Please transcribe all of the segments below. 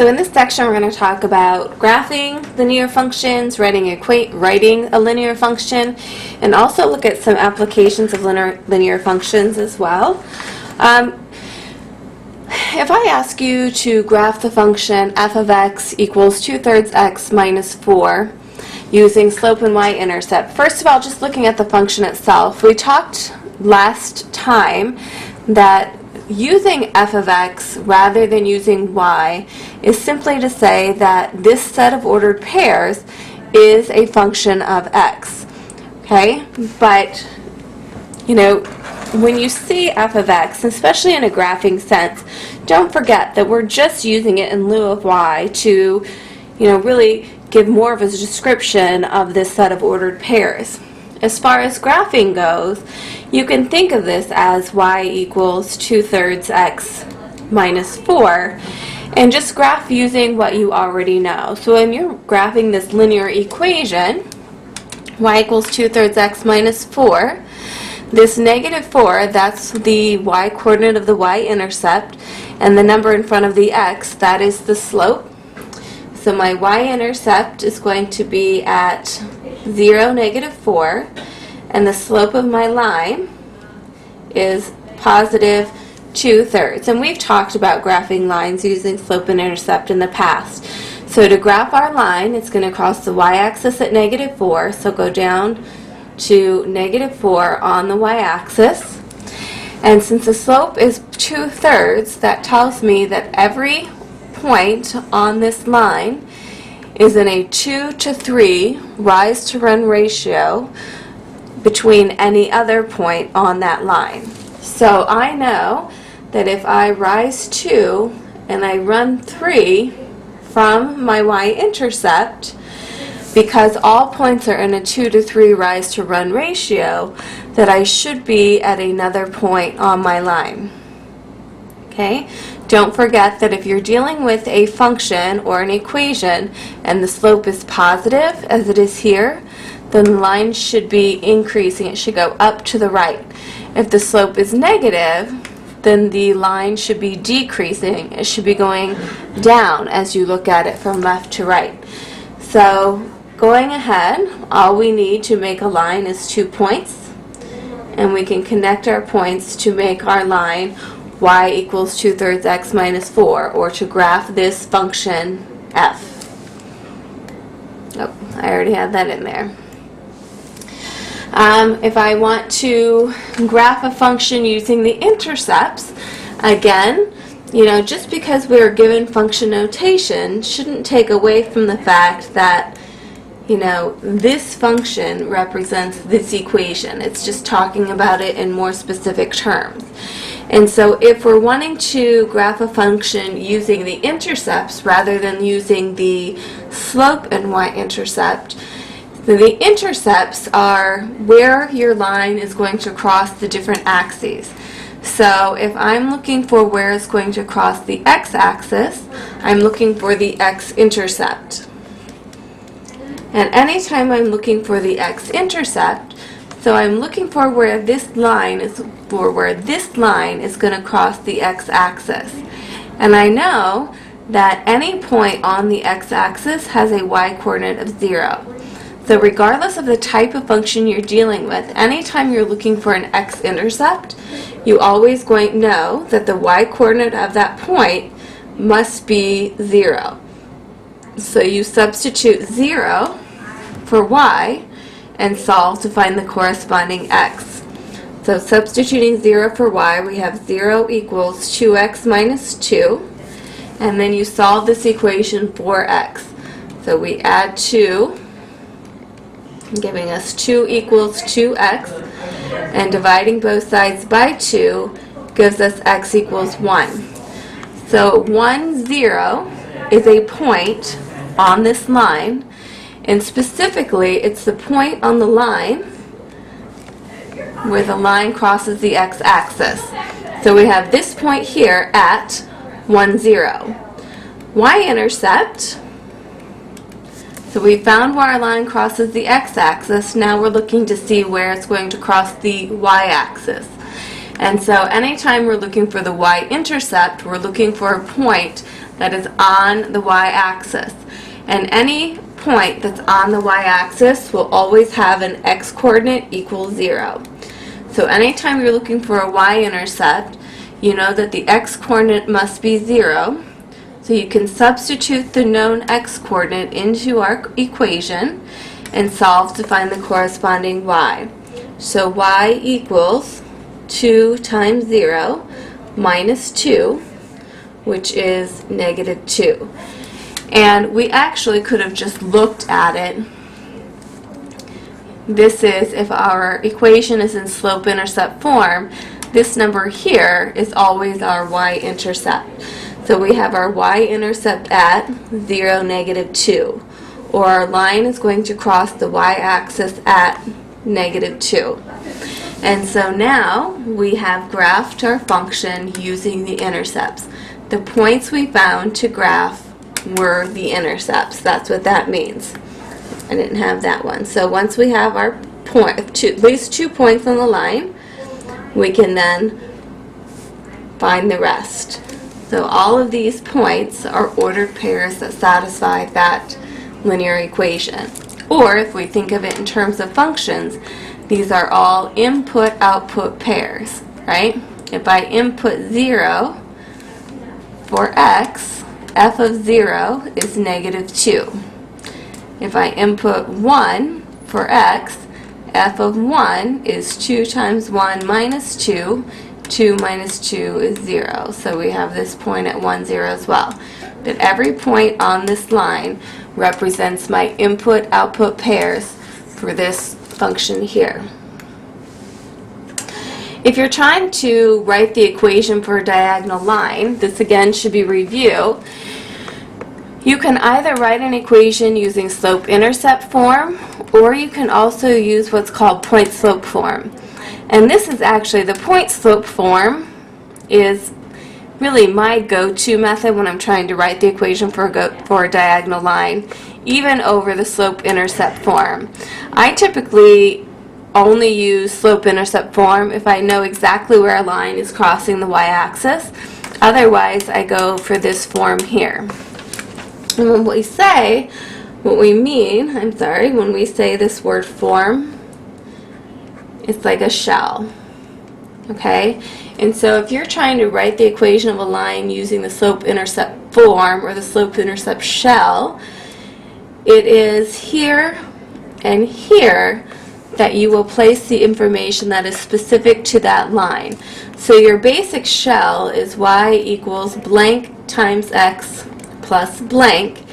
So in this section we're going to talk about graphing linear functions, writing a linear function, and also look at some applications of linear functions as well. If I ask you to graph the function f of x equals 2/3 x minus 4 using slope and y-intercept, first of all, just looking at the function itself, we talked last time that using f of x rather than using y is simply to say that this set of ordered pairs is a function of x. Okay? But, you know, when you see f of x, especially in a graphing sense, don't forget that we're just using it in lieu of y to, really give more of a description of this set of ordered pairs. As far as graphing goes, you can think of this as y equals 2/3 x minus 4, and just graph using what you already know. So when you're graphing this linear equation, y equals 2/3 x minus 4, this negative 4, that's the y-coordinate of the y-intercept, and the number in front of the x, that is the slope. So my y-intercept is going to be at 0, negative 4, and the slope of my line is positive 2/3. And we've talked about graphing lines using slope and intercept in the past. So to graph our line, it's going to cross the y-axis at negative 4, so go down to negative 4 on the y-axis. And since the slope is 2/3, that tells me that every point on this line is in a 2 to 3 rise to run ratio between any other point on that line. So I know that if I rise 2 and I run 3 from my y-intercept, because all points are in a 2 to 3 rise to run ratio, that I should be at another point on my line. Okay? Don't forget that if you're dealing with a function or an equation and the slope is positive, as it is here, then the line should be increasing. It should go up to the right. If the slope is negative, then the line should be decreasing. It should be going down as you look at it from left to right. So going ahead, all we need to make a line is 2 points, and we can connect our points to make our line y equals 2/3 x minus 4, or to graph this function f. Oh, I already had that in there. If I want to graph a function using the intercepts, again, just because we are given function notation shouldn't take away from the fact that this function represents this equation. It's just talking about it in more specific terms. And so if we're wanting to graph a function using the intercepts rather than using the slope and y-intercept, the intercepts are where your line is going to cross the different axes. So if I'm looking for where it's going to cross the x-axis, I'm looking for the x-intercept. And anytime I'm looking for the x-intercept, so I'm looking for where this line is going to cross the x-axis. And I know that any point on the x-axis has a y-coordinate of 0. So regardless of the type of function you're dealing with, anytime you're looking for an x-intercept, you always going to know that the y-coordinate of that point must be 0. So you substitute 0 for y and solve to find the corresponding x. So substituting 0 for y, we have 0 equals 2x minus 2, and then you solve this equation for x. So we add 2, giving us 2 equals 2x, and dividing both sides by 2 gives us x equals 1. So 1, 0 is a point on this line, and specifically it's the point on the line where the line crosses the x-axis. So we have this point here at 1, 0. Y-intercept, so we found where our line crosses the x-axis. Now we're looking to see where it's going to cross the y-axis. And so anytime we're looking for the y-intercept, we're looking for a point that is on the y-axis. And any point that's on the y-axis will always have an x-coordinate equals 0. So anytime you're looking for a y-intercept, you know that the x-coordinate must be 0. So you can substitute the known x-coordinate into our equation and solve to find the corresponding y. So y equals 2 times 0 minus 2, which is negative 2. And we actually could have just looked at it. This is, if our equation is in slope-intercept form, this number here is always our y-intercept. So we have our y-intercept at 0, negative 2. Or our line is going to cross the y-axis at negative 2. And so now we have graphed our function using the intercepts. The points we found to graph were the intercepts. That's what that means. I didn't have that one. So once we have our point, at least 2 points on the line, we can then find the rest. So all of these points are ordered pairs that satisfy that linear equation. Or if we think of it in terms of functions, these are all input-output pairs, right? If I input 0 for x, f of 0 is negative 2. If I input 1 for x, f of 1 is 2 times 1 minus 2. 2 minus 2 is 0. So we have this point at 1, 0 as well. But every point on this line represents my input-output pairs for this function here. If you're trying to write the equation for a diagonal line, this again should be review. You can either write an equation using slope-intercept form, or you can also use what's called point-slope form. And this is actually, the point-slope form is really my go-to method when I'm trying to write the equation for a diagonal line, even over the slope-intercept form. I typically only use slope-intercept form if I know exactly where a line is crossing the y-axis. Otherwise, I go for this form here. And when we say, what we mean, when we say this word form, it's like a shell. Okay? And so if you're trying to write the equation of a line using the slope-intercept form or the slope-intercept shell, it is here and here that you will place the information that is specific to that line. So your basic shell is y equals blank times x plus blank.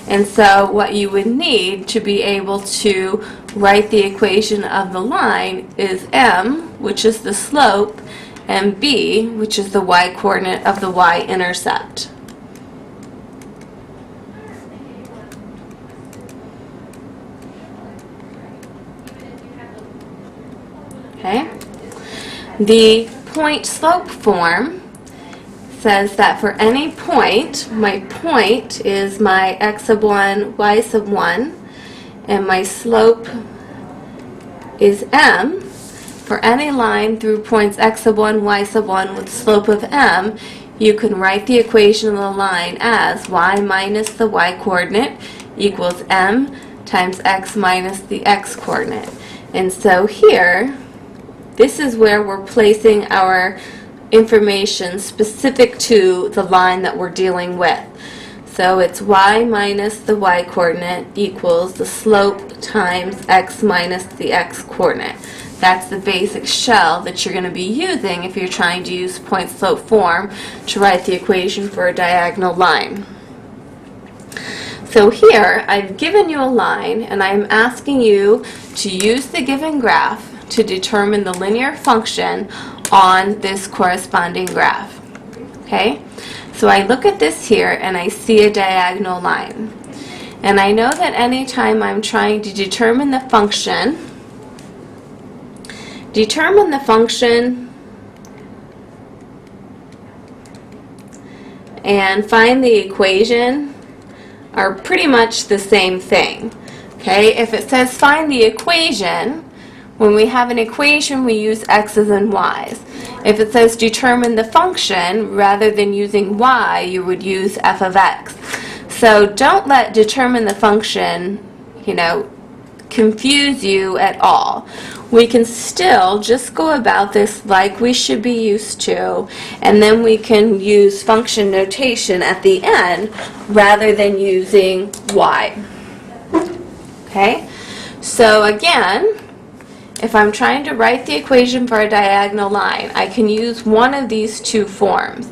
And so what you would need to be able to write the equation of the line is m, which is the slope, and b, which is the y-coordinate of the y-intercept. Okay? The point-slope form says that for any point, my point is my x sub 1, y sub 1, and my slope is m. For any line through points x sub 1, y sub 1 with slope of m, you can write the equation of the line as y minus the y-coordinate equals m times x minus the x-coordinate. And so here, this is where we're placing our information specific to the line that we're dealing with. So it's y minus the y-coordinate equals the slope times x minus the x-coordinate. That's the basic shell that you're going to be using if you're trying to use point-slope form to write the equation for a diagonal line. So here, I've given you a line, and I'm asking you to use the given graph to determine the linear function on this corresponding graph. Okay? So I look at this here and I see a diagonal line. And I know that anytime I'm trying to determine the function and find the equation are pretty much the same thing. Okay? If it says find the equation, When we have an equation, we use x's and y's. If it says determine the function, rather than using y, you would use f of x. So don't let determine the function, confuse you at all. We can still just go about this like we should be used to, and then we can use function notation at the end rather than using y. Okay? So again, if I'm trying to write the equation for a diagonal line, I can use one of these two forms.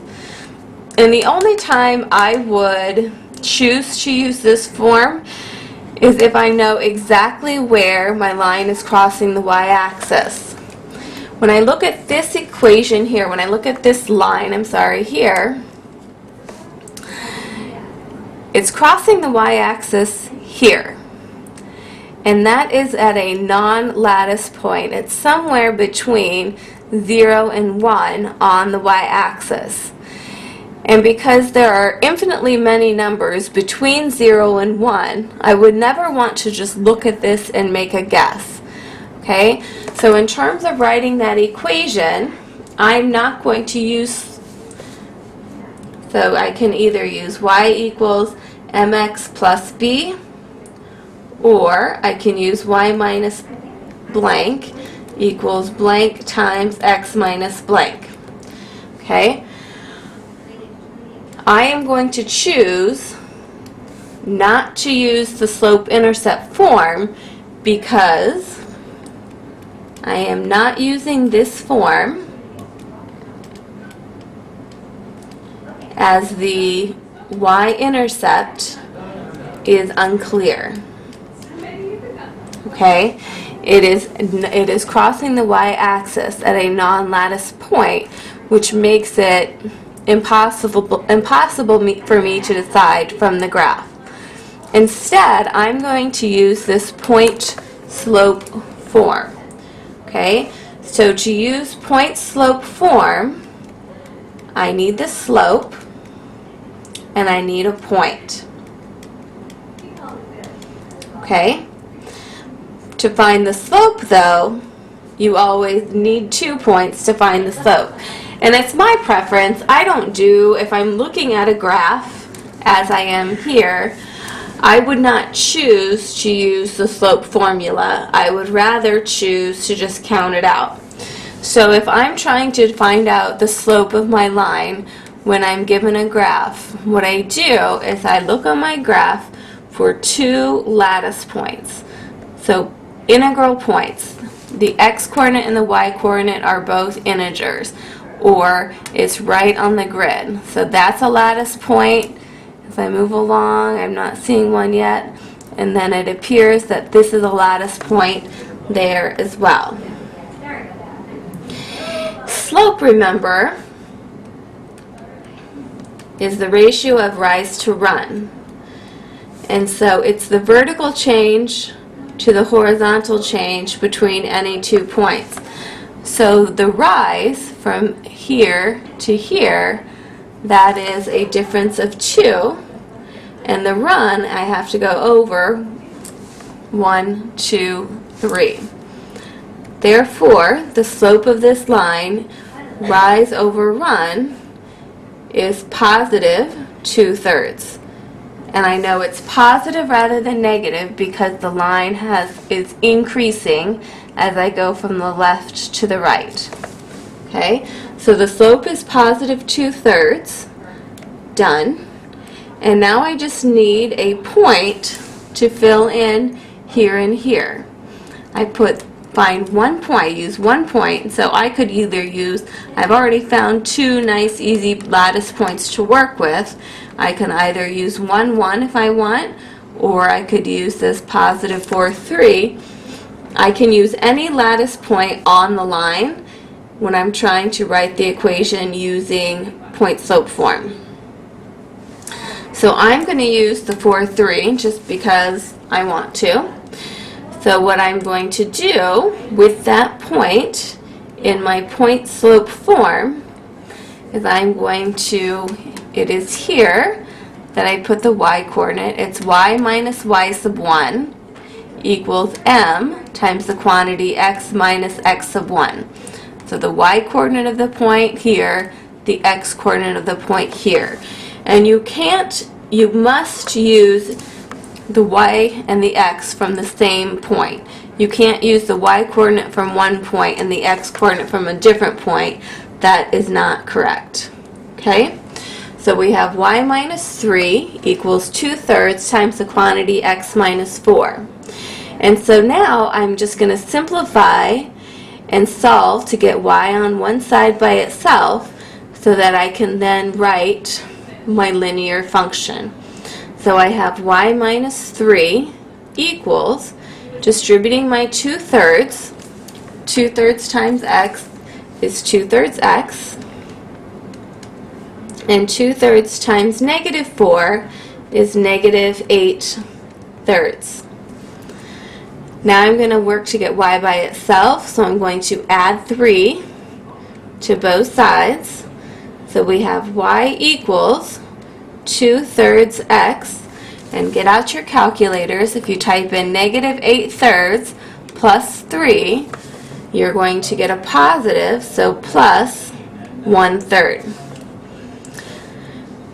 And the only time I would choose to use this form is if I know exactly where my line is crossing the y-axis. When I look at this equation here, when I look at this line, here, it's crossing the y-axis here. And that is at a non-lattice point. It's somewhere between 0 and 1 on the y-axis. And because there are infinitely many numbers between 0 and 1, I would never want to just look at this and make a guess. Okay? So in terms of writing that equation, I'm not going to use, so I can either use y equals mx plus b, or I can use y minus blank equals blank times x minus blank. Okay? I am going to choose not to use the slope-intercept form because I am not using this form as the y-intercept is unclear. Okay? It is crossing the y-axis at a non-lattice point, which makes it impossible for me to decide from the graph. Instead, I'm going to use this point slope form. Okay? So to use point slope form, I need the slope and I need a point. Okay? To find the slope, though, you always need 2 points to find the slope. And it's my preference. I don't do, if I'm looking at a graph, as I am here, I would not choose to use the slope formula. I would rather choose to just count it out. So if I'm trying to find out the slope of my line when I'm given a graph, what I do is I look on my graph for 2 lattice points. So integral points. The x-coordinate and the y-coordinate are both integers, or it's right on the grid. So that's a lattice point. As I move along, I'm not seeing one yet, and then it appears that this is a lattice point there as well. Slope, remember, is the ratio of rise to run. And so it's the vertical change to the horizontal change between any 2 points. So the rise from here to here, that is a difference of 2. And the run, I have to go over 1, 2, 3. Therefore, the slope of this line, rise over run, is positive 2/3. And I know it's positive rather than negative because the line is increasing as I go from the left to the right. Okay, so the slope is positive 2/3. Done. And now I just need a point to fill in here and here. I find 1 point, I use 1 point, so I could either use, I've already found 2 nice easy lattice points to work with. I can either use 1, 1 if I want, or I could use this positive 4, 3. I can use any lattice point on the line when I'm trying to write the equation using point slope form. So I'm going to use the 4, 3 just because I want to. So what I'm going to do with that point in my point slope form is I'm going to, it is here that I put the y coordinate. It's y minus y sub 1 equals m times the quantity x minus x sub 1. So the y-coordinate of the point here, the x-coordinate of the point here. And you must use the y and the x from the same point. You can't use the y-coordinate from one point and the x-coordinate from a different point. That is not correct. Okay? So we have y minus 3 equals 2/3 times the quantity x minus 4. And so now I'm just going to simplify and solve to get y on one side by itself so that I can then write my linear function. So I have y minus 3 equals, distributing my 2/3, 2/3 times x is 2/3 x, and 2/3 times negative 4 is negative 8/3. Now I'm going to work to get y by itself, so I'm going to add 3 to both sides. So we have y equals 2/3 x, and get out your calculators. If you type in negative 8/3 plus 3, you're going to get a positive, so plus 1/3.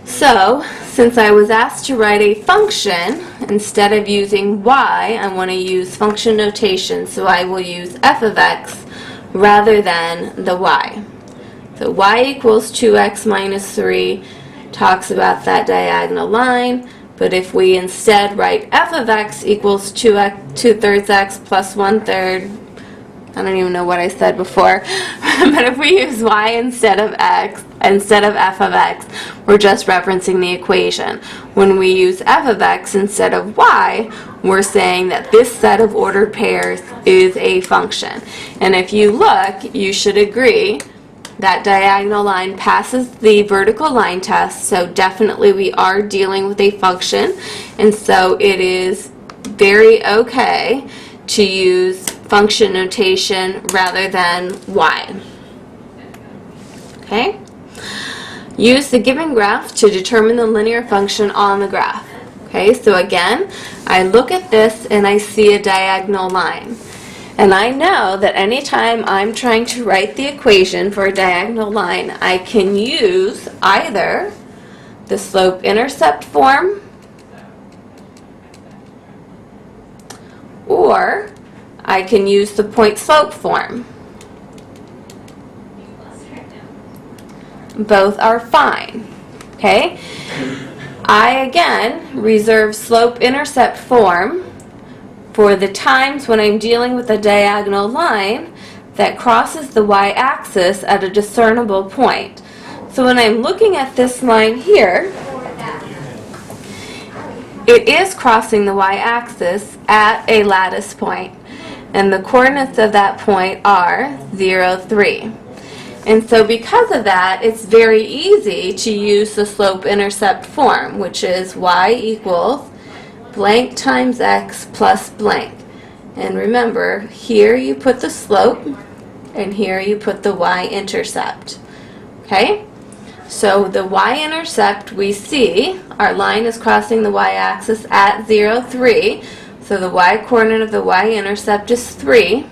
So, since I was asked to write a function, instead of using y, I want to use function notation, so I will use f of x rather than the y. So y equals 2x minus 3 talks about that diagonal line, but if we instead write f of x equals 2/3 x plus 1/3, I don't even know what I said before, but if we use y instead of x, instead of f of x, we're just referencing the equation. When we use f of x instead of y, we're saying that this set of ordered pairs is a function. And if you look, you should agree that diagonal line passes the vertical line test, so definitely we are dealing with a function, and so it is very okay to use function notation rather than y. Okay? Use the given graph to determine the linear function on the graph. Okay, so again, I look at this and I see a diagonal line. And I know that anytime I'm trying to write the equation for a diagonal line, I can use either the slope-intercept form or I can use the point-slope form. Both are fine. Okay? I again reserve slope-intercept form for the times when I'm dealing with a diagonal line that crosses the y-axis at a discernible point. So when I'm looking at this line here, it is crossing the y-axis at a lattice point, and the coordinates of that point are 0, 3. And so because of that, it's very easy to use the slope-intercept form, which is y equals blank times x plus blank. And remember, here you put the slope, and here you put the y-intercept. Okay? So the y-intercept, we see our line is crossing the y-axis at 0, 3. So the y-coordinate of the y-intercept is 3.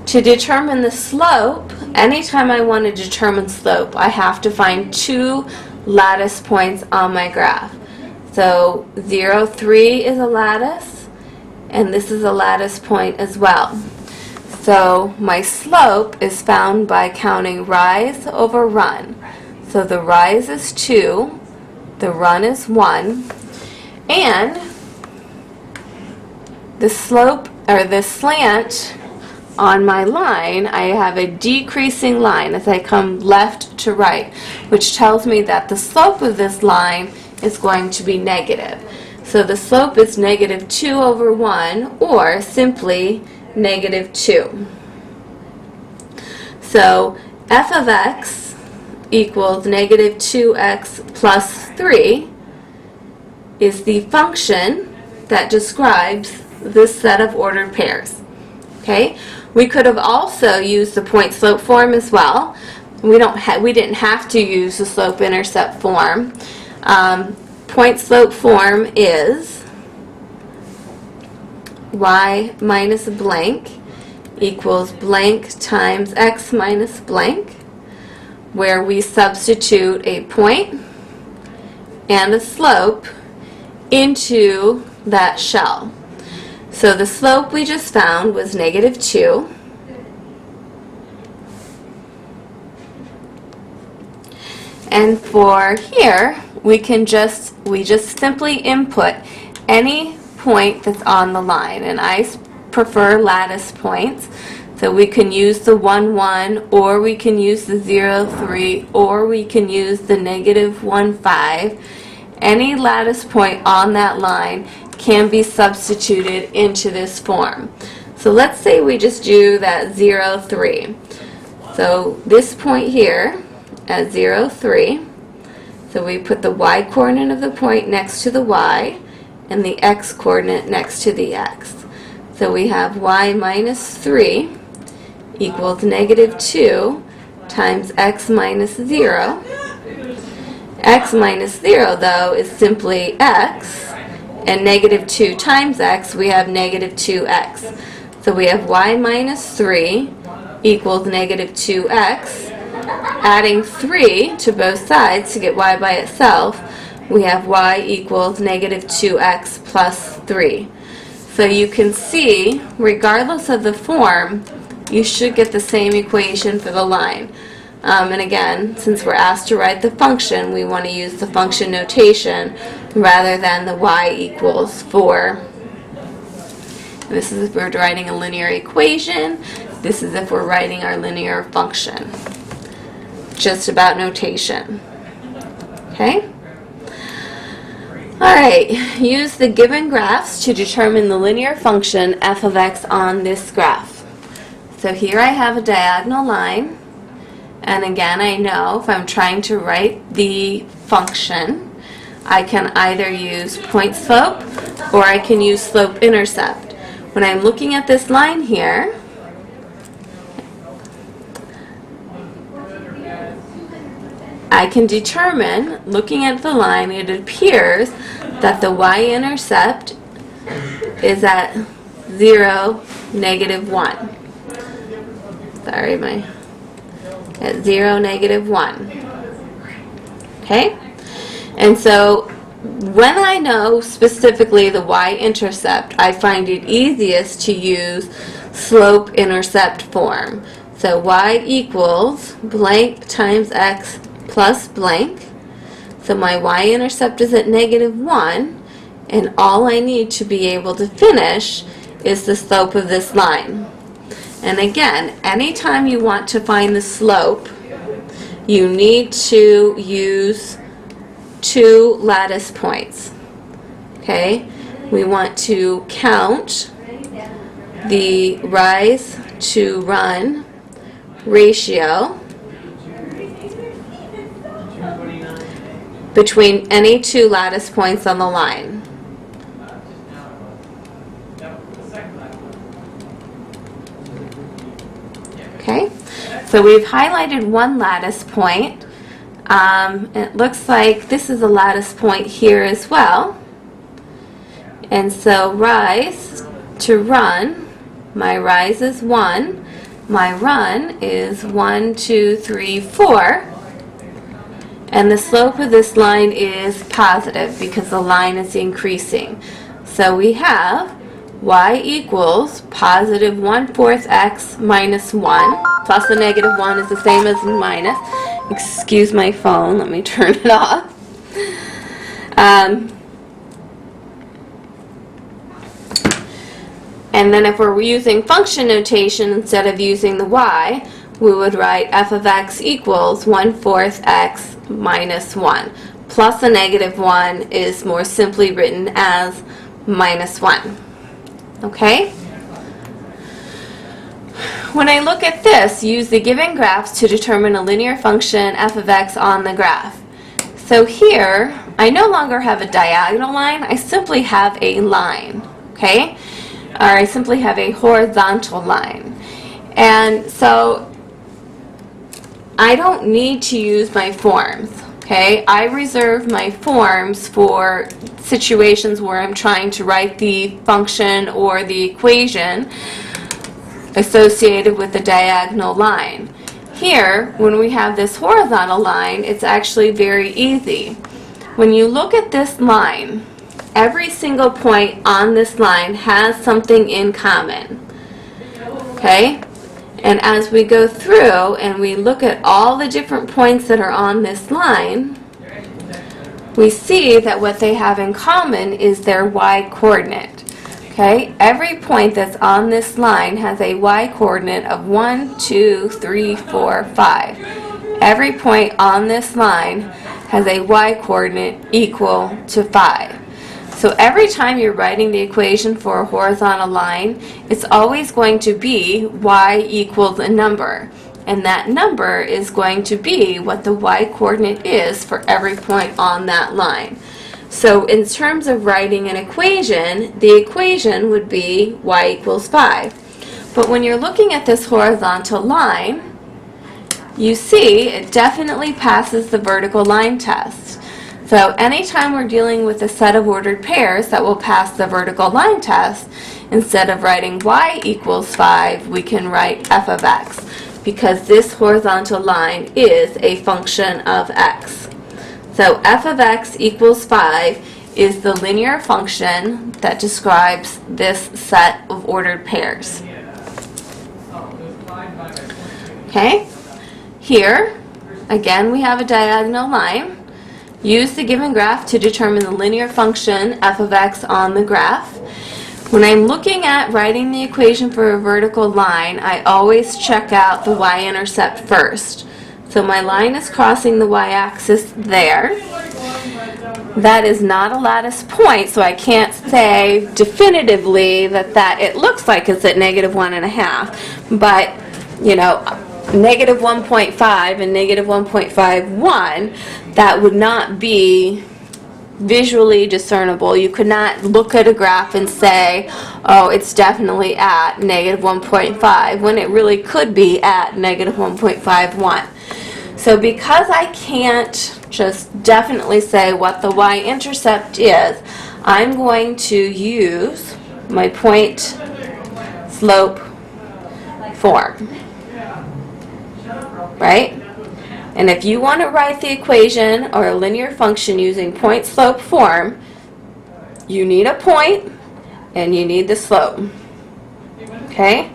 To determine the slope, anytime I want to determine slope, I have to find two lattice points on my graph. So 0, 3 is a lattice, and this is a lattice point as well. So my slope is found by counting rise over run. So the rise is 2, the run is 1, and the slope, or the slant on my line, I have a decreasing line as I come left to right, which tells me that the slope of this line is going to be negative. So the slope is negative 2 over 1, or simply negative 2. So f of x equals negative 2x plus 3 is the function that describes this set of ordered pairs. Okay? We could have also used the point-slope form as well. We didn't have to use the slope-intercept form. Point-slope form is y minus blank equals blank times x minus blank, where we substitute a point and a slope into that shell. So the slope we just found was -2. And for here, we just simply input any point that's on the line. And I prefer lattice points. So we can use the 1, 1, or we can use the 0, 3, or we can use the -1, 5. Any lattice point on that line can be substituted into this form. So let's say we just do that 0, 3. So this point here at 0, 3, so we put the y coordinate of the point next to the y and the x coordinate next to the x. So we have y minus 3 equals -2 times x minus 0. X minus 0, though, is simply x, and -2 times x, we have -2x. So we have y minus 3 equals -2x. Adding 3 to both sides to get y by itself, we have y equals -2x plus 3. So you can see, regardless of the form, you should get the same equation for the line. And again, since we're asked to write the function, we want to use the function notation rather than the y equals 4. This is if we're writing a linear equation. This is if we're writing our linear function. Just about notation. Okay? Alright, use the given graphs to determine the linear function f of x on this graph. So here I have a diagonal line. And again, I know if I'm trying to write the function, I can either use point slope or I can use slope intercept. When I'm looking at this line here, I can determine, looking at the line, it appears that the y-intercept is at 0, -1. Sorry, at 0, -1. Okay? And so when I know specifically the y-intercept, I find it easiest to use slope-intercept form. So y equals blank times x plus blank. So my y-intercept is at -1, and all I need to be able to finish is the slope of this line. And again, anytime you want to find the slope, you need to use 2 lattice points. Okay? We want to count the rise to run ratio between any 2 lattice points on the line. Okay, so we've highlighted one lattice point. It looks like this is a lattice point here as well. And so rise to run, my rise is 1, my run is 1, 2, 3, 4. And the slope of this line is positive because the line is increasing. So we have y equals positive 1/4 x minus 1, plus the -1 is the same as minus. Excuse my phone, let me turn it off. And then if we're using function notation instead of using the y, we would write f of x equals 1/4 x minus 1. Plus a -1 is more simply written as minus 1. Okay? When I look at this, use the given graphs to determine a linear function f of x on the graph. So here, I no longer have a diagonal line, I simply have a line. Okay? Or I simply have a horizontal line. And so I don't need to use my forms. Okay, I reserve my forms for situations where I'm trying to write the function or the equation associated with the diagonal line. Here, when we have this horizontal line, it's actually very easy. When you look at this line, every single point on this line has something in common. Okay? And as we go through and we look at all the different points that are on this line, we see that what they have in common is their y-coordinate. Okay? Every point that's on this line has a y-coordinate of 1, 2, 3, 4, 5. Every point on this line has a y-coordinate equal to 5. So every time you're writing the equation for a horizontal line, it's always going to be y equals a number. And that number is going to be what the y-coordinate is for every point on that line. So in terms of writing an equation, the equation would be y equals 5. But when you're looking at this horizontal line, you see it definitely passes the vertical line test. So anytime we're dealing with a set of ordered pairs that will pass the vertical line test, instead of writing y equals 5, we can write f of x, because this horizontal line is a function of x. So f of x equals 5 is the linear function that describes this set of ordered pairs. Okay? Here, again, we have a diagonal line. Use the given graph to determine the linear function f of x on the graph. When I'm looking at writing the equation for a vertical line, I always check out the y-intercept first. So my line is crossing the y-axis there. That is not a lattice point, so I can't say definitively that it looks like it's at -1.5. But, you know, negative 1.5 and negative 1.51, that would not be visually discernible. You could not look at a graph and say, oh, it's definitely at negative 1.5, when it really could be at negative 1.51. So because I can't just definitely say what the y-intercept is, I'm going to use my point slope form. Right? And if you want to write the equation or a linear function using point slope form, you need a point and you need the slope. Okay?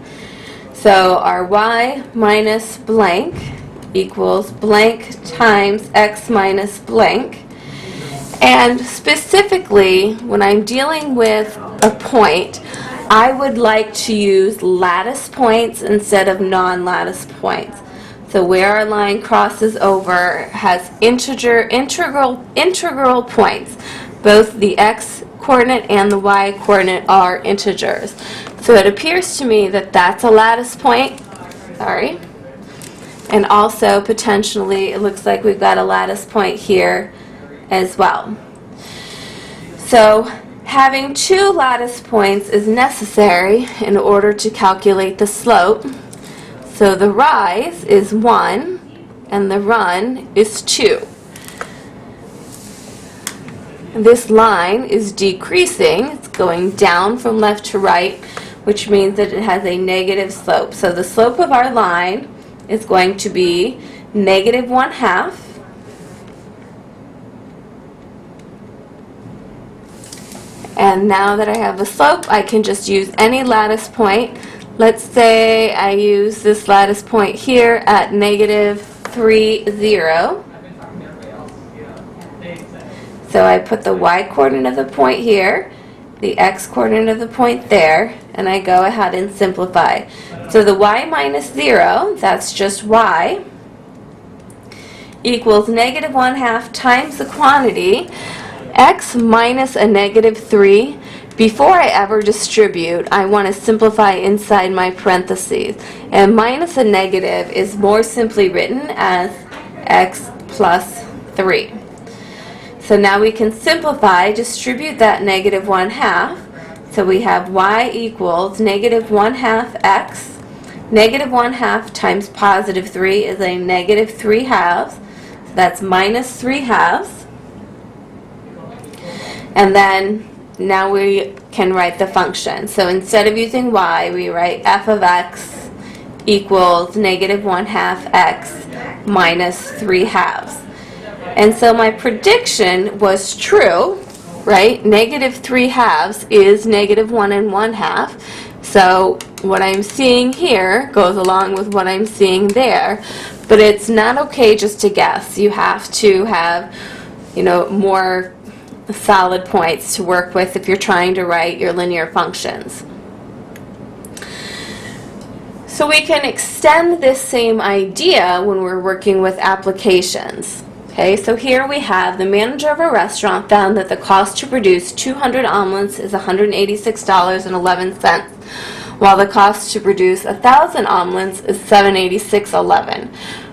So our y minus blank equals blank times x minus blank. And specifically, when I'm dealing with a point, I would like to use lattice points instead of non-lattice points. So where our line crosses over has integral points. Both the x-coordinate and the y-coordinate are integers. So it appears to me that that's a lattice point. Sorry. And also potentially it looks like we've got a lattice point here as well. So having two lattice points is necessary in order to calculate the slope. So the rise is 1 and the run is 2. This line is decreasing. It's going down from left to right, which means that it has a negative slope. So the slope of our line is going to be negative 1/2. And now that I have a slope, I can just use any lattice point. Let's say I use this lattice point here at negative 3, 0. So I put the y-coordinate of the point here, the x-coordinate of the point there, and I go ahead and simplify. So the y minus 0, that's just y, equals negative 1/2 times the quantity, x minus a negative 3. Before I ever distribute, I want to simplify inside my parentheses. And minus a negative is more simply written as x plus 3. So now we can simplify, distribute that negative 1/2. So we have y equals negative 1/2 x. Negative 1/2 times positive 3 is a negative 3/2. That's minus 3/2. And then now we can write the function. So instead of using y, we write f of x equals negative 1/2 x minus 3/2. And so my prediction was true, right? Negative 3/2 is negative 1 1/2. So what I'm seeing here goes along with what I'm seeing there. But it's not okay just to guess. You have to have, more solid points to work with if you're trying to write your linear functions. So we can extend this same idea when we're working with applications. Okay, so here we have the manager of a restaurant found that the cost to produce 200 omelets is $186.11, while the cost to produce 1,000 omelets is $786.11.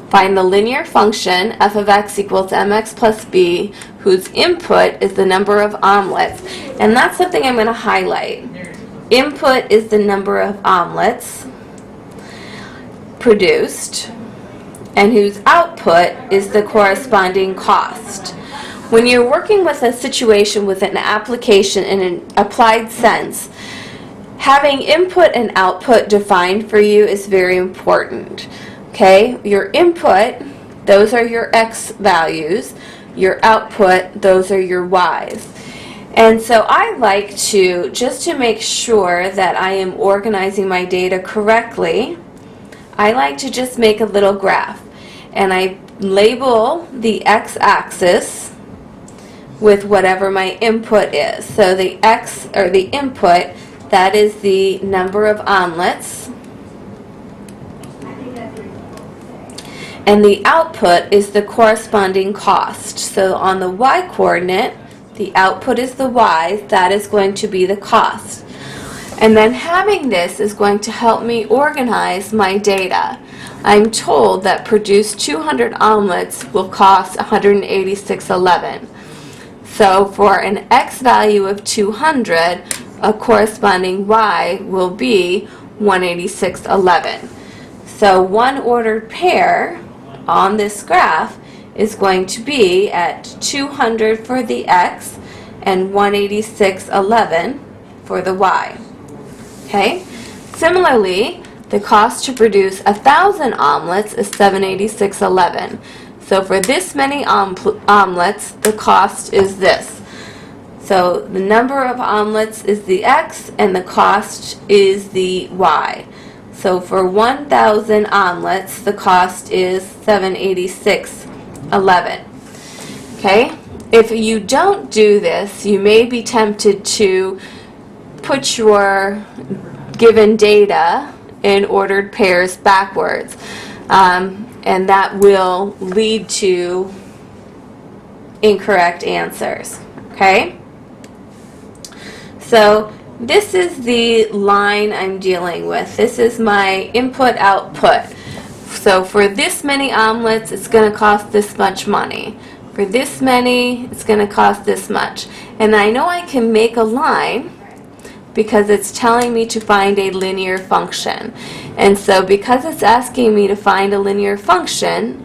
Find the linear function f of x equals mx plus b, whose input is the number of omelets. And that's something I'm going to highlight. Input is the number of omelets produced, and whose output is the corresponding cost. When you're working with a situation with an application in an applied sense, having input and output defined for you is very important. Okay, your input, those are your x values. Your output, those are your y's. And so I like to, just to make sure that I am organizing my data correctly, I like to just make a little graph. And I label the x-axis with whatever my input is. So the x, or the input, that is the number of omelets. And the output is the corresponding cost. So on the y-coordinate, the output is the y, that is going to be the cost. And then having this is going to help me organize my data. I'm told that produce 200 omelets will cost $186.11. So for an x value of 200, a corresponding y will be $186.11. So one ordered pair on this graph is going to be at 200 for the x and 186.11 for the y. Okay? Similarly, the cost to produce 1,000 omelets is $786.11. So for this many omelets, the cost is this. So the number of omelets is the x and the cost is the y. So for 1,000 omelets, the cost is $786.11. Okay? If you don't do this, you may be tempted to put your given data in ordered pairs backwards, and that will lead to incorrect answers. Okay? So this is the line I'm dealing with. This is my input-output. So for this many omelets, it's going to cost this much money. For this many, it's going to cost this much. And I know I can make a line because it's telling me to find a linear function. And so because it's asking me to find a linear function,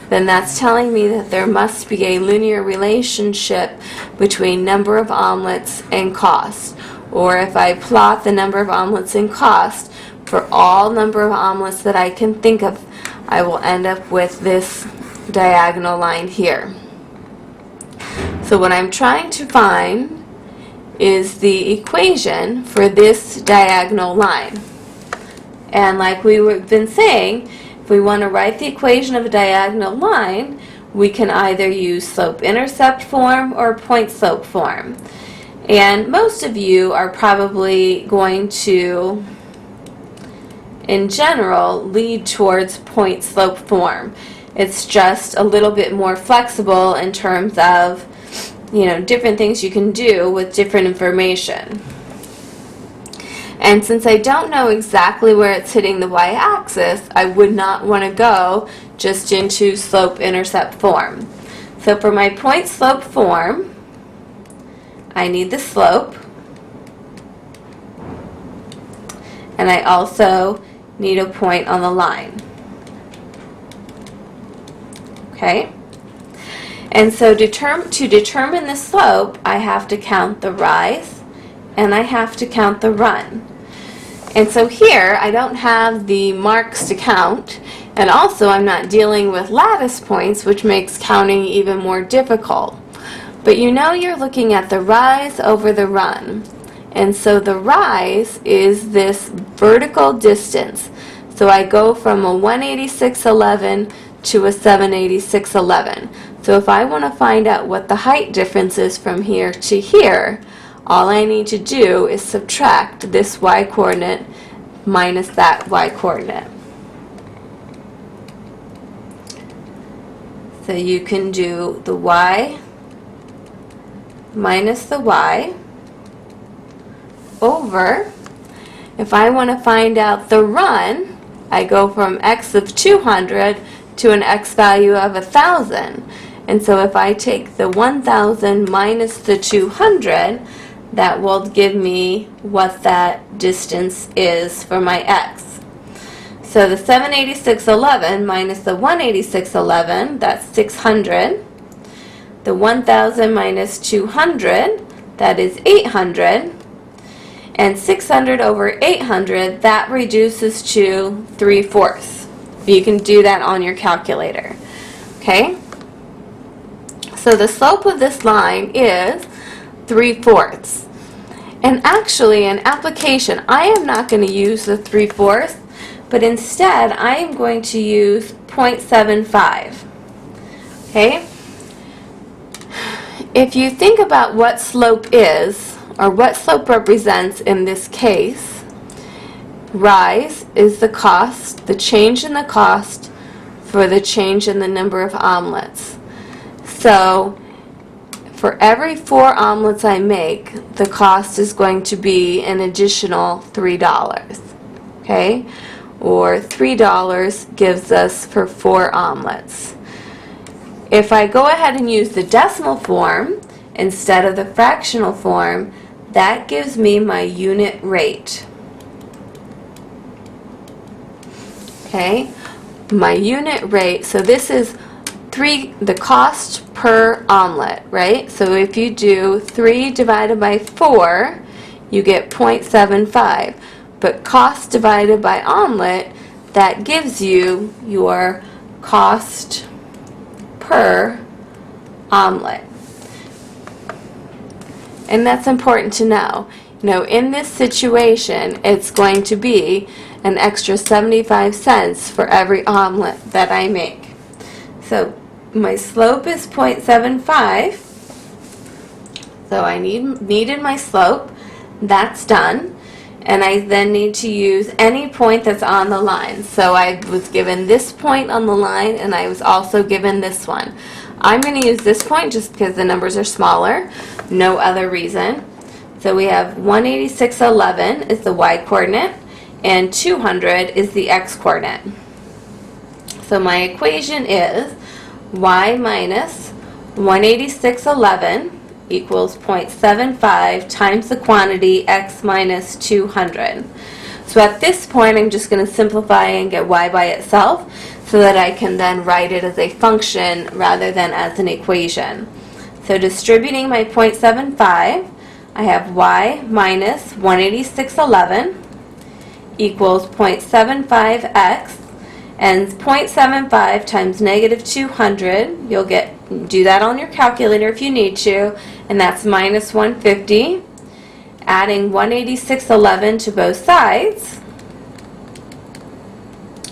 then that's telling me that there must be a linear relationship between number of omelets and cost. Or if I plot the number of omelets and cost for all number of omelets that I can think of, I will end up with this diagonal line here. So what I'm trying to find is the equation for this diagonal line. And like we've been saying, if we want to write the equation of a diagonal line, we can either use slope-intercept form or point-slope form. And most of you are probably going to, in general, lead towards point-slope form. It's just a little bit more flexible in terms of, different things you can do with different information. And since I don't know exactly where it's hitting the y-axis, I would not want to go just into slope-intercept form. So for my point-slope form, I need the slope, and I also need a point on the line. Okay? And so to determine the slope, I have to count the rise and I have to count the run. And so here, I don't have the marks to count, and also I'm not dealing with lattice points, which makes counting even more difficult. But you know you're looking at the rise over the run. And so the rise is this vertical distance. So I go from a 186.11 to a 786.11. So if I want to find out what the height difference is from here to here, all I need to do is subtract this y-coordinate minus that y-coordinate. So you can do the y minus the y over, if I want to find out the run, I go from x of 200 to an x value of 1,000. And so if I take the 1,000 minus the 200, that will give me what that distance is for my x. So the 786.11 minus the 186.11, that's 600. The 1,000 minus 200, that is 800. And 600 over 800, that reduces to 3/4. You can do that on your calculator. Okay? So the slope of this line is 3/4. And actually, in application, I am not going to use the 3/4, but instead I am going to use 0.75. Okay? If you think about what slope is, or what slope represents in this case, rise is the cost, the change in the cost for the change in the number of omelets. So for every 4 omelets I make, the cost is going to be an additional $3. Okay? Or $3 gives us for 4 omelets. If I go ahead and use the decimal form instead of the fractional form, that gives me my unit rate. Okay? My unit rate, so this is the cost per omelet, right? So if you do 3 divided by 4, you get 0.75. But cost divided by omelet, that gives you your cost per omelet. And that's important to know. You know, in this situation, it's going to be an extra 75 cents for every omelet that I make. So my slope is 0.75. So I needed my slope. That's done. And I then need to use any point that's on the line. So I was given this point on the line, and I was also given this one. I'm going to use this point just because the numbers are smaller. No other reason. So we have 186.11 is the y-coordinate, and 200 is the x-coordinate. So my equation is y minus 186.11 equals 0.75 times the quantity x minus 200. So at this point, I'm just going to simplify and get y by itself so that I can then write it as a function rather than as an equation. So distributing my 0.75, I have y minus 186.11 equals 0.75x, and 0.75 times negative 200, you'll do that on your calculator if you need to, and that's minus 150. Adding 186.11 to both sides,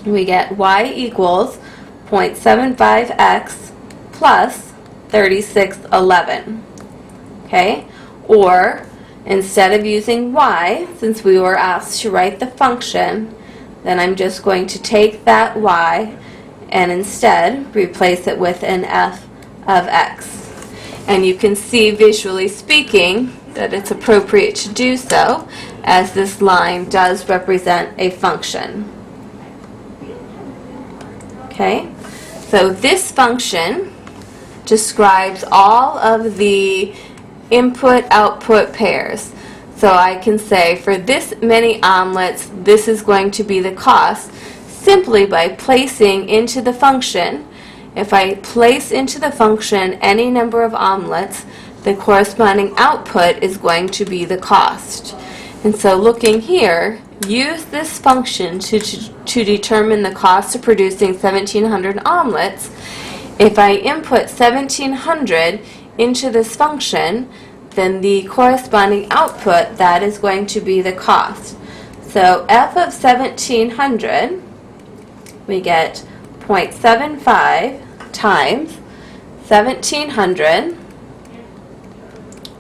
we get y equals 0.75x plus 3611. Okay? Or, instead of using y, since we were asked to write the function, then I'm just going to take that y and instead replace it with an f of x. And you can see, visually speaking, that it's appropriate to do so, as this line does represent a function. Okay? So this function describes all of the input-output pairs. So I can say for this many omelets, this is going to be the cost simply by placing into the function if I place into the function any number of omelets, the corresponding output is going to be the cost. And so looking here, use this function to determine the cost of producing 1,700 omelets. If I input 1,700 into this function, then the corresponding output, that is going to be the cost. So f of 1,700, we get 0.75 times 1,700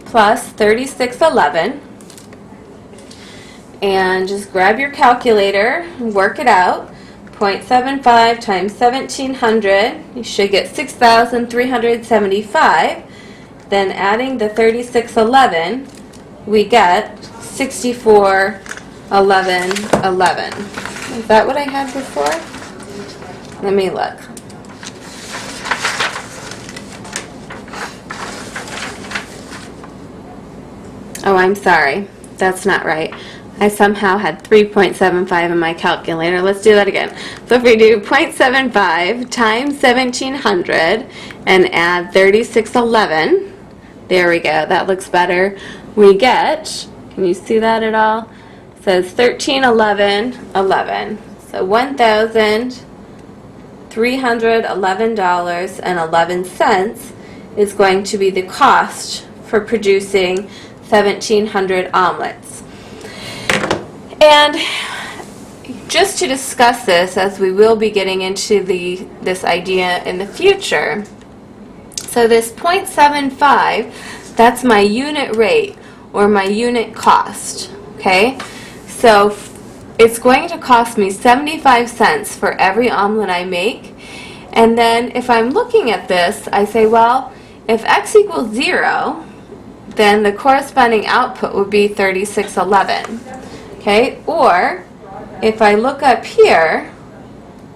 plus 3611. And just grab your calculator and work it out. 0.75 times 1,700, you should get 6,375. Then adding the 3611, we get 64,1111. Is that what I had before? Let me look. Oh, I'm sorry. That's not right. I somehow had 3.75 in my calculator. Let's do that again. So if we do 0.75 times 1,700 and add 3611, there we go. That looks better. We get, can you see that at all? It says 1311.11. So $1,311.11 is going to be the cost for producing 1,700 omelets. And just to discuss this, as we will be getting into this idea in the future, so this 0.75, that's my unit rate or my unit cost, okay? So it's going to cost me 75 cents for every omelet I make. And then if I'm looking at this, I say, well, if x equals 0, then the corresponding output would be 3611. Okay, or if I look up here,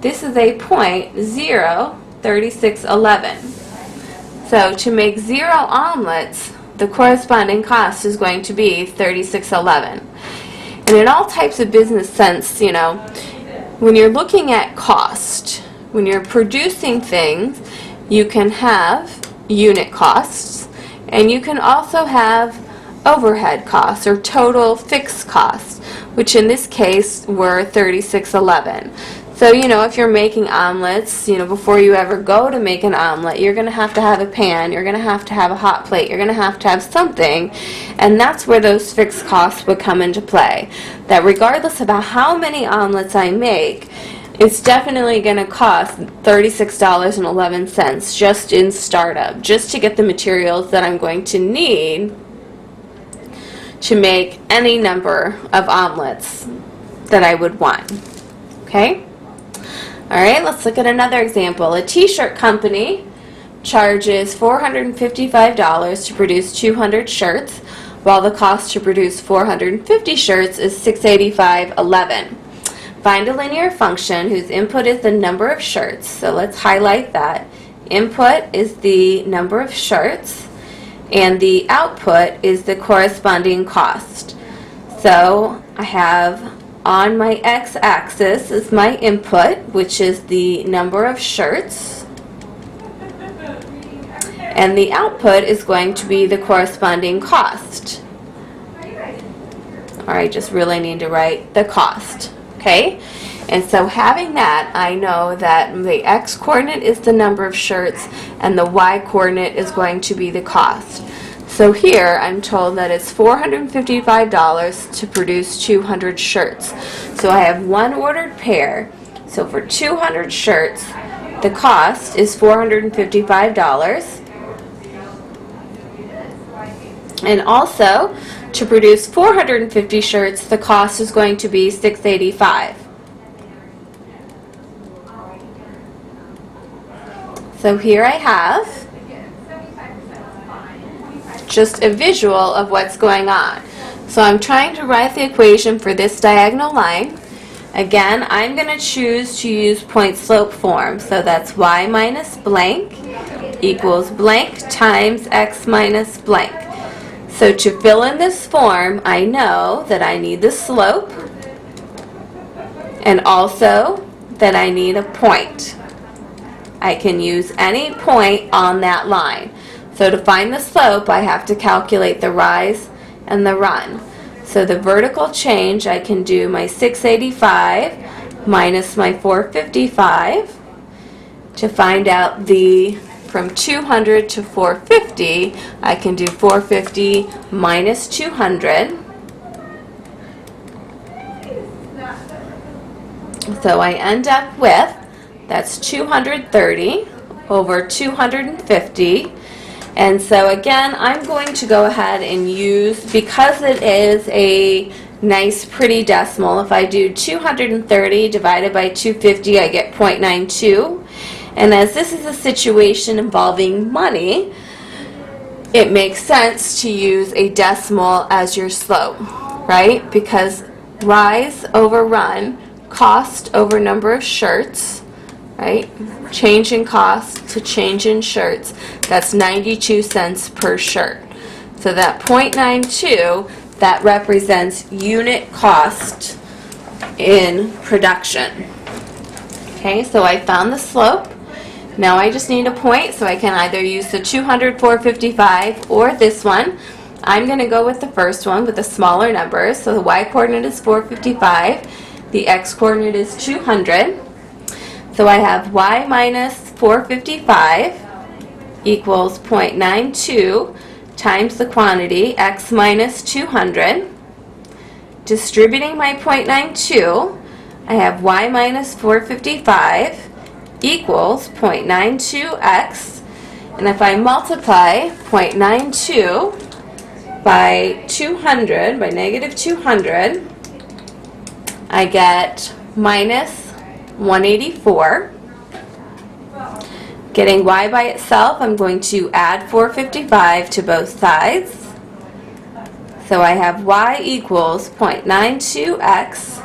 this is a 0.03611. So to make 0 omelets, the corresponding cost is going to be 3611. And in all types of business sense, you know, when you're looking at cost, when you're producing things, you can have unit costs, and you can also have overhead costs or total fixed costs, which in this case were 3611. So, you know, if you're making omelets, you know, before you ever go to make an omelet, you're going to have a pan, you're going to have a hot plate, you're going to have something, and that's where those fixed costs would come into play. That regardless of how many omelets I make, it's definitely going to cost $36.11 just in startup, just to get the materials that I'm going to need to make any number of omelets that I would want. Okay? Alright, let's look at another example. A t-shirt company charges $455 to produce 200 shirts, while the cost to produce 450 shirts is $685.11. Find a linear function whose input is the number of shirts. So let's highlight that. Input is the number of shirts, and the output is the corresponding cost. So I have on my x-axis is my input, which is the number of shirts, and the output is going to be the corresponding cost. Or I just really need to write the cost. Okay? And so having that, I know that the x-coordinate is the number of shirts and the y-coordinate is going to be the cost. So here I'm told that it's $455 to produce 200 shirts. So I have one ordered pair. So for 200 shirts, the cost is $455. And also, to produce 450 shirts, the cost is going to be $685. So here I have just a visual of what's going on. So I'm trying to write the equation for this diagonal line. Again, I'm going to choose to use point slope form. So that's y minus blank equals blank times x minus blank. So to fill in this form, I know that I need the slope and also that I need a point. I can use any point on that line. So to find the slope, I have to calculate the rise and the run. So the vertical change, I can do my 685 minus my 455 to find out the, from 200 to 450, I can do 450 minus 200. So I end up with, that's 230 over 250. And so again, I'm going to go ahead and use, because it is a nice pretty decimal, if I do 230 divided by 250, I get 0.92. And as this is a situation involving money, it makes sense to use a decimal as your slope, right? Because rise over run, cost over number of shirts, right? Change in cost to change in shirts, that's 92 cents per shirt. So that 0.92, that represents unit cost in production. Okay, so I found the slope. Now I just need a point, so I can either use the 200, 455, or this one. I'm going to go with the first one with the smaller numbers. So the y-coordinate is 455, the x-coordinate is 200. So I have y minus 455 equals 0.92 times the quantity x minus 200. Distributing my 0.92, I have y minus 455 equals 0.92x. And if I multiply 0.92 by 200, by negative 200, I get minus 184. Getting y by itself, I'm going to add 455 to both sides. So I have y equals 0.92x,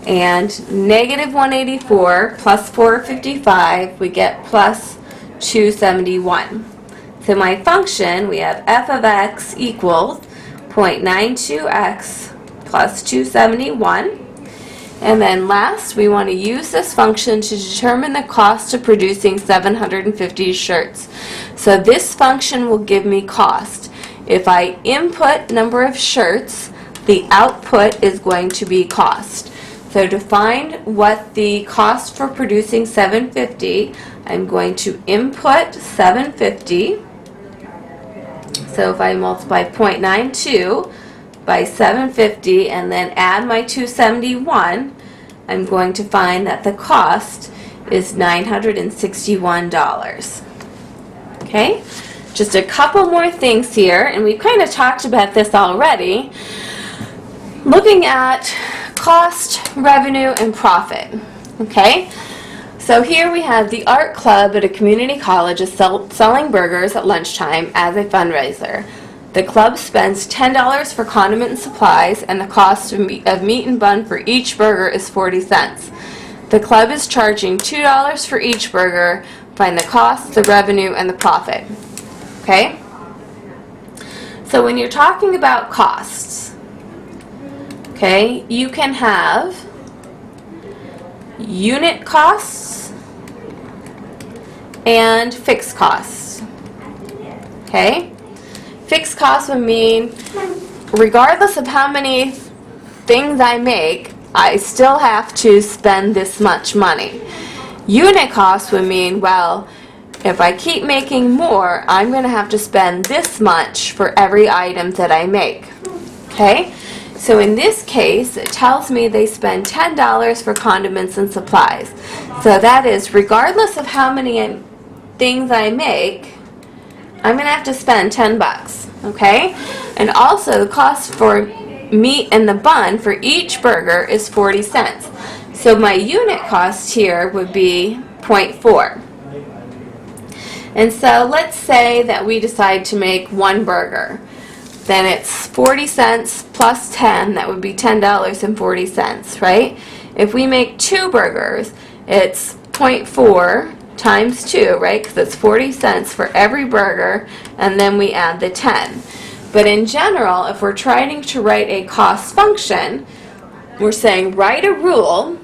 and negative 184 plus 455, we get plus 271. So my function, we have f of x equals 0.92x plus 271. And then last, we want to use this function to determine the cost of producing 750 shirts. So this function will give me cost. If I input number of shirts, the output is going to be cost. So to find what the cost for producing 750, I'm going to input 750. So if I multiply 0.92 by 750 and then add my 271, I'm going to find that the cost is $961. Okay, just a couple more things here, and we've kind of talked about this already. Looking at cost, revenue, and profit. Okay, so here we have the art club at a community college is selling burgers at lunchtime as a fundraiser. The club spends $10 for condiment and supplies, and the cost of meat and bun for each burger is 40 cents. The club is charging $2 for each burger. Find the cost, the revenue, and the profit. Okay? So when you're talking about costs, okay, you can have unit costs and fixed costs. Okay? Fixed costs would mean, regardless of how many things I make, I still have to spend this much money. Unit costs would mean, well, if I keep making more, I'm going to have to spend this much for every item that I make. Okay? So in this case, it tells me they spend $10 for condiments and supplies. So that is, regardless of how many things I make, I'm going to have to spend 10 bucks, okay? And also the cost for meat and the bun for each burger is 40 cents. So my unit cost here would be 0.4. And so let's say that we decide to make one burger. Then it's 40 cents plus 10, that would be $10.40, right? If we make two burgers, it's 0.4 times 2, right? Because it's 40 cents for every burger, and then we add the 10. But in general, if we're trying to write a cost function, we're saying write a rule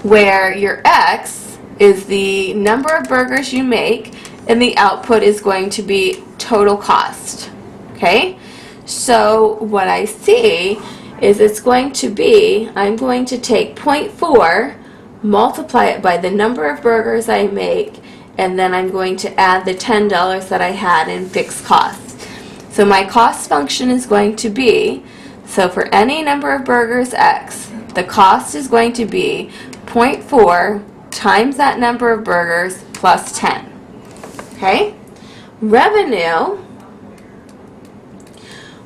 where your x is the number of burgers you make, and the output is going to be total cost. Okay? So what I see is it's going to be, I'm going to take 0.4, multiply it by the number of burgers I make, and then I'm going to add the $10 that I had in fixed costs. So my cost function is going to be, so for any number of burgers X, the cost is going to be 0.4 times that number of burgers plus 10. Okay? Revenue,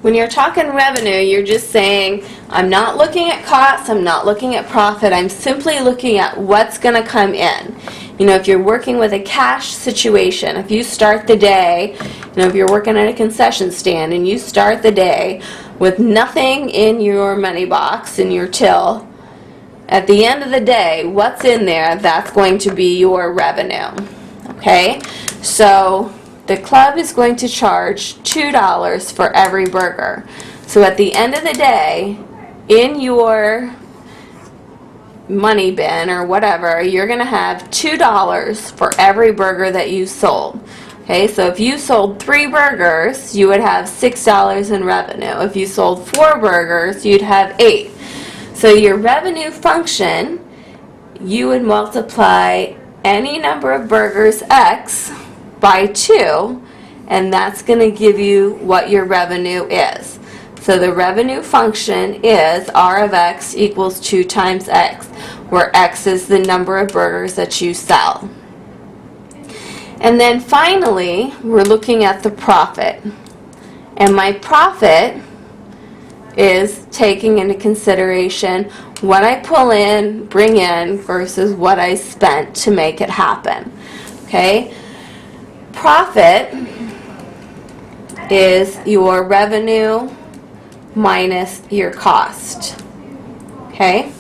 when you're talking revenue, you're just saying, I'm not looking at costs, I'm not looking at profit, I'm simply looking at what's going to come in. You know, if you're working with a cash situation, if you start the day, you know, if you're working at a concession stand and you start the day with nothing in your money box, in your till, at the end of the day, what's in there, that's going to be your revenue. Okay? So the club is going to charge $2 for every burger. So at the end of the day, in your money bin or whatever, you're going to have $2 for every burger that you sold. Okay, so if you sold 3 burgers, you would have $6 in revenue. If you sold 4 burgers, you'd have 8. So your revenue function, you would multiply any number of burgers X by 2, and that's going to give you what your revenue is. So the revenue function is R of X equals 2 times X, where X is the number of burgers that you sell. And then finally, we're looking at the profit. And my profit is taking into consideration what I pull in, bring in, versus what I spent to make it happen. Okay? Profit is your revenue minus your cost. Okay?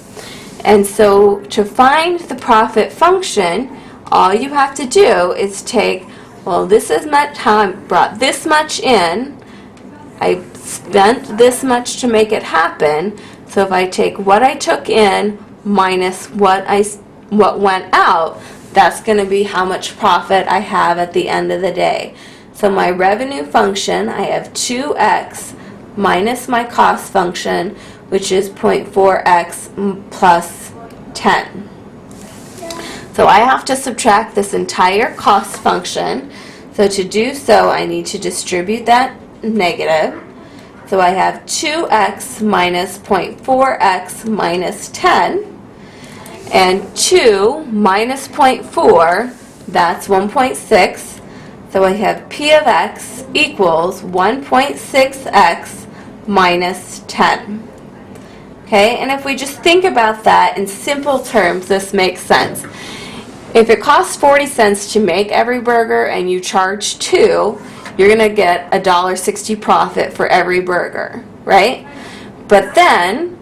And so to find the profit function, all you have to do is take, well, this is how I brought this much in, I spent this much to make it happen, so if I take what I took in minus what went out, that's going to be how much profit I have at the end of the day. So my revenue function, I have 2x minus my cost function, which is 0.4x plus 10. So I have to subtract this entire cost function. So to do so, I need to distribute that negative. So I have 2x minus 0.4x minus 10. And 2 minus 0.4, that's 1.6. So I have P of x equals 1.6x minus 10. Okay, and if we just think about that in simple terms, this makes sense. If it costs 40 cents to make every burger and you charge 2, you're going to get a $1.60 profit for every burger, right? But then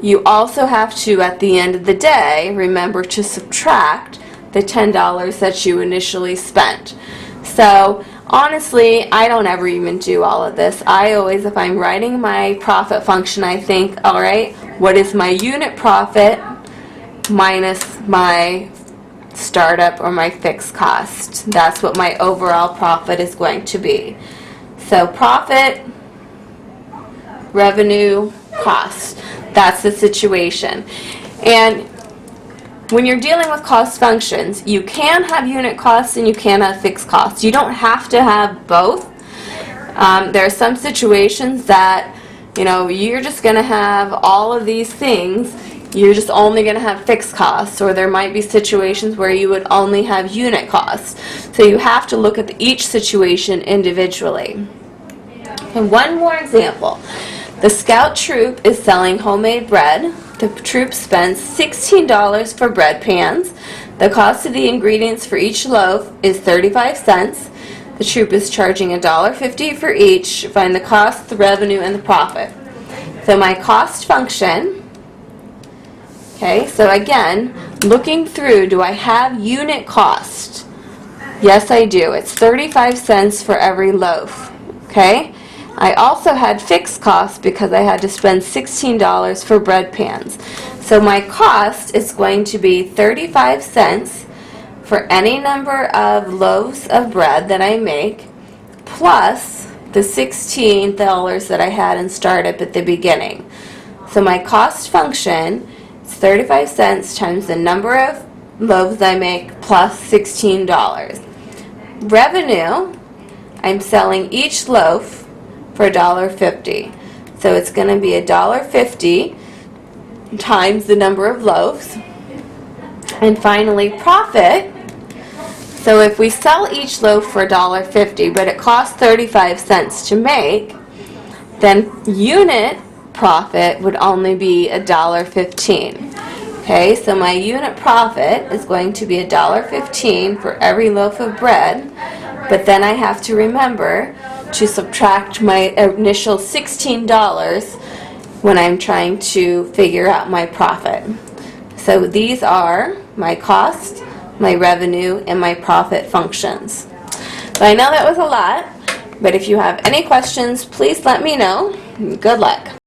you also have to, at the end of the day, remember to subtract the $10 that you initially spent. So honestly, I don't ever even do all of this. I always, if I'm writing my profit function, I think, all right, what is my unit profit minus my startup or my fixed cost? That's what my overall profit is going to be. So profit, revenue, cost. That's the situation. And when you're dealing with cost functions, you can have unit costs and you can have fixed costs. You don't have to have both. There are some situations that, you know, you're just going to have all of these things. You're just only going to have fixed costs, or there might be situations where you would only have unit costs. So you have to look at each situation individually. And one more example. The Scout Troop is selling homemade bread. The troop spends $16 for bread pans. The cost of the ingredients for each loaf is 35 cents. The troop is charging $1.50 for each. Find the cost, the revenue, and the profit. So my cost function, okay, so again, looking through, do I have unit cost? Yes, I do. It's 35 cents for every loaf, okay? I also had fixed costs because I had to spend $16 for bread pans. So my cost is going to be 35 cents for any number of loaves of bread that I make, plus the $16 that I had in startup at the beginning. So my cost function is 35 cents times the number of loaves I make plus $16. Revenue, I'm selling each loaf for $1.50. So it's going to be $1.50 times the number of loaves. And finally, profit. So if we sell each loaf for $1.50, but it costs 35 cents to make, then unit profit would only be $1.15. Okay, so my unit profit is going to be $1.15 for every loaf of bread, but then I have to remember to subtract my initial $16 when I'm trying to figure out my profit. So these are my cost, my revenue, and my profit functions. So I know that was a lot, but if you have any questions, please let me know. Good luck.